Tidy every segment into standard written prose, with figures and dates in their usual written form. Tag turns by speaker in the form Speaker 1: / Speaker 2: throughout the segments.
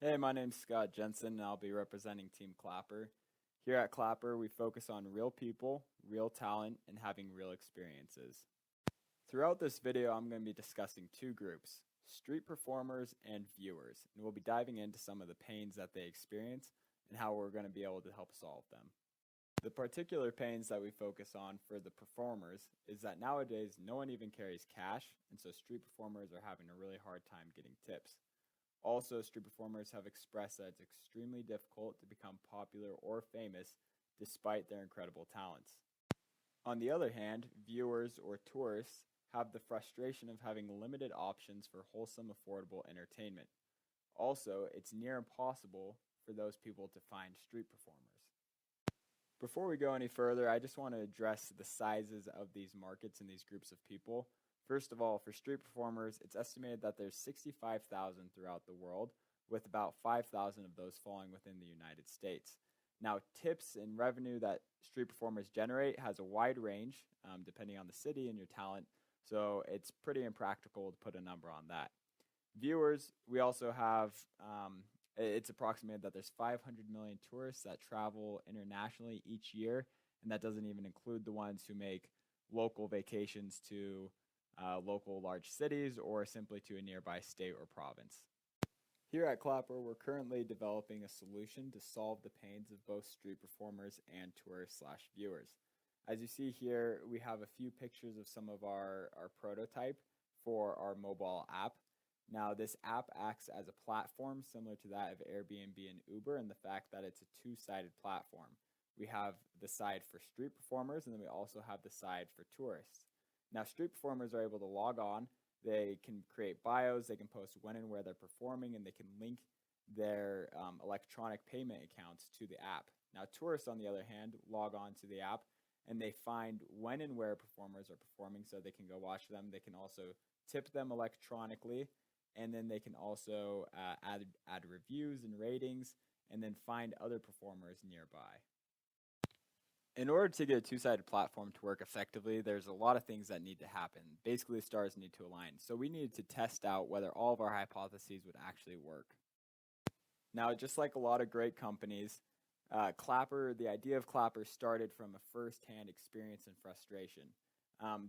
Speaker 1: Hey, my name's Scott Jensen, and I'll be representing Team Klapr. Here at Klapr, we focus on real people, real talent, and having real experiences. Throughout this video, I'm going to be discussing two groups, street performers and viewers, and we'll be diving into some of the pains that they experience and how we're going to be able to help solve them. The particular pains that we focus on for the performers is that nowadays no one even carries cash, and so street performers are having a really hard time getting tips. Also, street performers have expressed that it's extremely difficult to become popular or famous despite their incredible talents. On the other hand, viewers or tourists have the frustration of having limited options for wholesome, affordable entertainment. Also, it's near impossible for those people to find street performers. Before we go any further, I just want to address the sizes of these markets and these groups of people. First of all, for street performers, it's estimated that there's 65,000 throughout the world, with about 5,000 of those falling within the United States. Now, tips and revenue that street performers generate has a wide range, depending on the city and your talent, so it's pretty impractical to put a number on that. Viewers, we also have, it's approximated that there's 500 million tourists that travel internationally each year, and that doesn't even include the ones who make local vacations to local large cities or simply to a nearby state or province. Here at Klapr, we're currently developing a solution to solve the pains of both street performers and tourists/viewers. As you see here, we have a few pictures of some of our prototype for our mobile app. Now, this app acts as a platform similar to that of Airbnb and Uber in the fact that it's a two-sided platform. We have the side for street performers, and then we also have the side for tourists. Now, street performers are able to log on, they can create bios, they can post when and where they're performing, and they can link their electronic payment accounts to the app. Now, tourists, on the other hand, log on to the app, and they find when and where performers are performing so they can go watch them. They can also tip them electronically, and then they can also add reviews and ratings, and then find other performers nearby. In order to get a two-sided platform to work effectively, there's a lot of things that need to happen. Basically, the stars need to align. So we needed to test out whether all of our hypotheses would actually work. Now, just like a lot of great companies, the idea of Klapr started from a first-hand experience and frustration.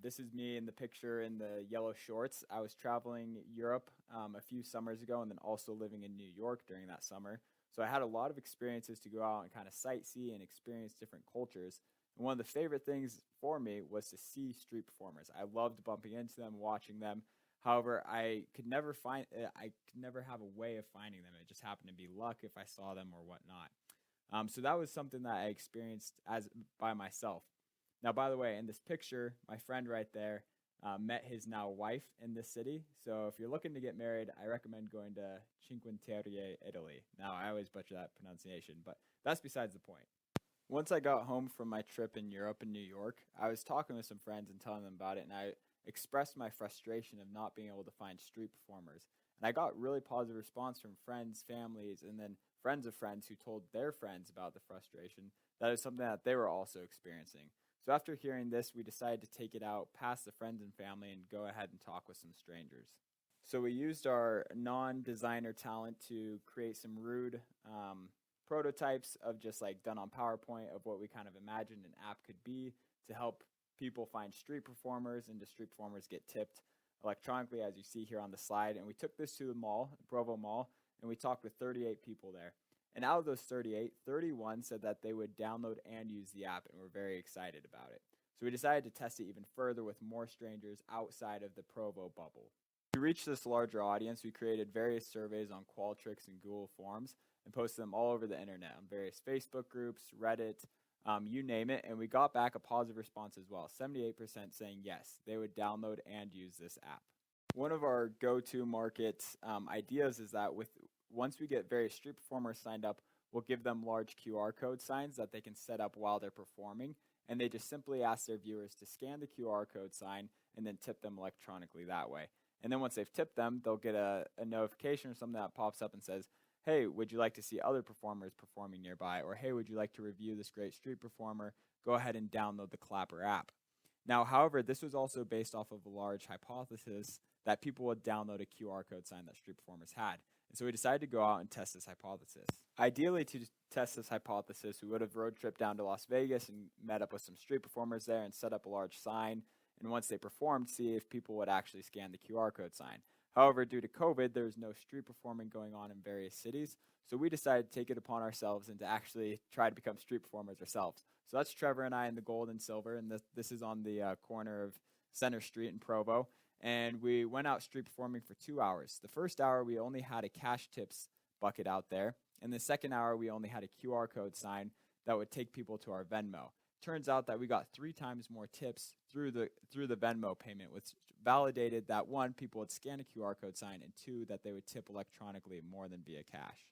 Speaker 1: This is me in the picture in the yellow shorts. I was traveling Europe a few summers ago and then also living in New York during that summer. So I had a lot of experiences to go out and kind of sightsee and experience different cultures. And one of the favorite things for me was to see street performers. I loved bumping into them, watching them. However, I could never have a way of finding them. It just happened to be luck if I saw them or whatnot. So that was something that I experienced by myself. Now, by the way, in this picture, my friend right there met his now wife in this city. So if you're looking to get married, I recommend going to Cinque Terre, Italy. Now, I always butcher that pronunciation, but that's besides the point. Once I got home from my trip in Europe and New York, I was talking with some friends and telling them about it, and I expressed my frustration of not being able to find street performers. And I got really positive response from friends, families, and then friends of friends who told their friends about the frustration. That is something that they were also experiencing. So after hearing this, we decided to take it out past the friends and family and go ahead and talk with some strangers. So we used our non-designer talent to create some rude prototypes of just like done on PowerPoint of what we kind of imagined an app could be to help people find street performers and to street performers get tipped electronically, as you see here on the slide. And we took this to the mall, Provo Mall, and we talked with 38 people there. And out of those 38, 31 said that they would download and use the app and were very excited about it. So we decided to test it even further with more strangers outside of the Provo bubble. To reach this larger audience, we created various surveys on Qualtrics and Google Forms and posted them all over the internet on various Facebook groups, Reddit, you name it, and we got back a positive response as well, 78% saying yes, they would download and use this app. One of our go-to market ideas is that once we get various street performers signed up, we'll give them large QR code signs that they can set up while they're performing, and they just simply ask their viewers to scan the QR code sign and then tip them electronically that way. And then once they've tipped them, they'll get a notification or something that pops up and says, hey, would you like to see other performers performing nearby? Or hey, would you like to review this great street performer? Go ahead and download the Klapr app. Now, however, this was also based off of a large hypothesis that people would download a QR code sign that street performers had. And so we decided to go out and test this hypothesis. Ideally, to test this hypothesis, we would have road tripped down to Las Vegas and met up with some street performers there and set up a large sign. And once they performed, see if people would actually scan the QR code sign. However, due to COVID, there's no street performing going on in various cities. So we decided to take it upon ourselves and to actually try to become street performers ourselves. So that's Trevor and I in the gold and silver. And this is on the corner of Center Street in Provo. And we went out street performing for 2 hours. The first hour, we only had a cash tips bucket out there. And the second hour, we only had a QR code sign that would take people to our Venmo. Turns out that we got 3 times more tips through the Venmo payment, which validated that 1, people would scan a QR code sign, and 2, that they would tip electronically more than via cash.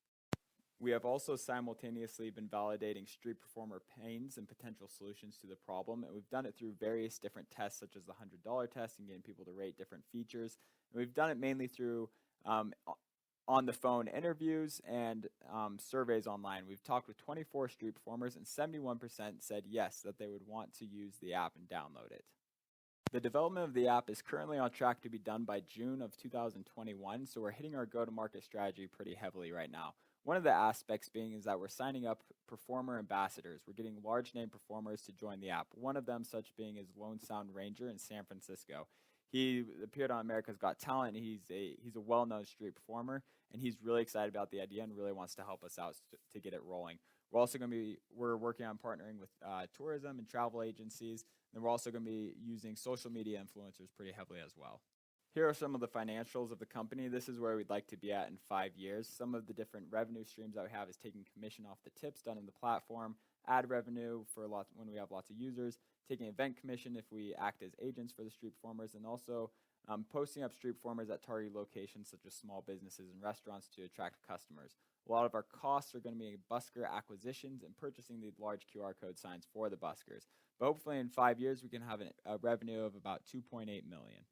Speaker 1: We have also simultaneously been validating street performer pains and potential solutions to the problem, and we've done it through various different tests, such as the $100 test and getting people to rate different features. And we've done it mainly through on-the-phone interviews and surveys online. We've talked with 24 street performers, and 71% said yes, that they would want to use the app and download it. The development of the app is currently on track to be done by June of 2021, so we're hitting our go-to-market strategy pretty heavily right now. One of the aspects being is that we're signing up performer ambassadors. We're getting large name performers to join the app. One of them such being is Lone Sound Ranger in San Francisco. He appeared on America's Got Talent. He's a well-known street performer, and he's really excited about the idea and really wants to help us out to get it rolling. We're working on partnering with tourism and travel agencies, and we're also going to be using social media influencers pretty heavily as well. Here are some of the financials of the company. This is where we'd like to be at in 5 years. Some of the different revenue streams that we have is taking commission off the tips done in the platform, ad revenue for when we have lots of users, taking event commission if we act as agents for the street performers, and also posting up street performers at target locations such as small businesses and restaurants to attract customers. A lot of our costs are going to be busker acquisitions and purchasing the large QR code signs for the buskers. But hopefully in 5 years we can have a revenue of about $2.8 million.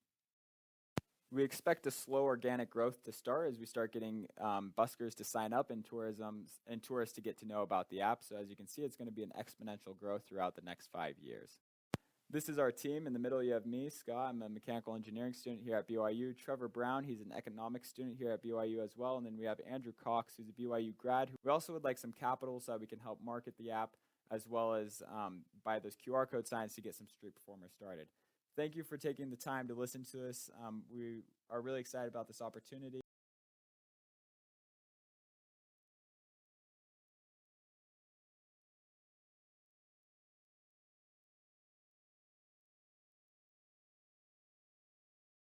Speaker 1: We expect a slow organic growth to start as we start getting buskers to sign up and tourists to get to know about the app. So as you can see, it's going to be an exponential growth throughout the next 5 years. This is our team. In the middle, you have me, Scott. I'm a mechanical engineering student here at BYU. Trevor Brown, he's an economics student here at BYU as well. And then we have Andrew Cox, who's a BYU grad. We also would like some capital so that we can help market the app, as well as buy those QR code signs to get some street performers started. Thank you for taking the time to listen to us. We are really excited about this opportunity.